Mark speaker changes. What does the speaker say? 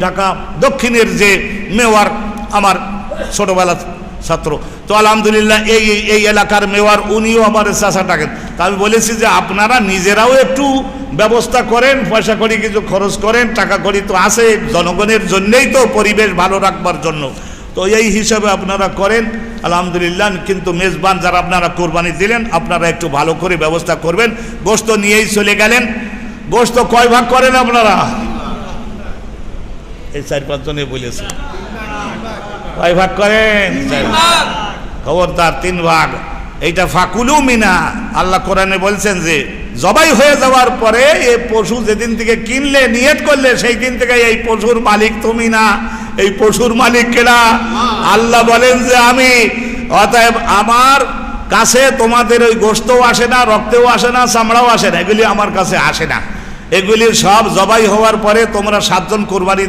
Speaker 1: ঢাকা দক্ষিণের যে মেয়র, আমার ছোটবেলার ছাত্র, তো আলহামদুলিল্লাহ এই এলাকার মেয়র, উনিও আমার চাচা ডাকেন। তা আমি বলেছি যে আপনারা নিজেরাও একটু ব্যবস্থা করেন, পয়সা করি কিছু খরচ করেন, টাকা করি তো আছে জনগণের জন্যেই, তো পরিবেশ ভালো রাখবার জন্য, তো এই হিসাবে আপনারা করেন আলহামদুলিল্লাহ। কিন্তু মেজবান যারা আপনারা কোরবানি দিলেন, আপনারা একটু ভালো করে ব্যবস্থা করবেন। গোশত নিয়েই চলে গেলেন। গোশত কয় ভাগ করেন আপনারা? এই 4-5 জনে বলেছে। কয় ভাগ করেন? খবরদার 3 ভাগ। এইটা ফাকুলু মিনা, আল্লাহ কোরআনে বলছেন যে জবাই হয়ে যাওয়ার পরে এই পশু যেদিন থেকে কিনলে, নিয়ত করলে, সেই দিন থেকে এই পশুর মালিক তুমি না, এই পশুর মালিক কেনা আল্লাহ। বলেন যে আমি, অতএব আমার কাছে তোমাদের ওই গোশতও আসে না, রক্তেও আসে না, চামড়াও আসে না, এগুলি আমার কাছে আসে না। এগুলি সব জবাই হওয়ার পরে তোমরা 7 জন কোরবানি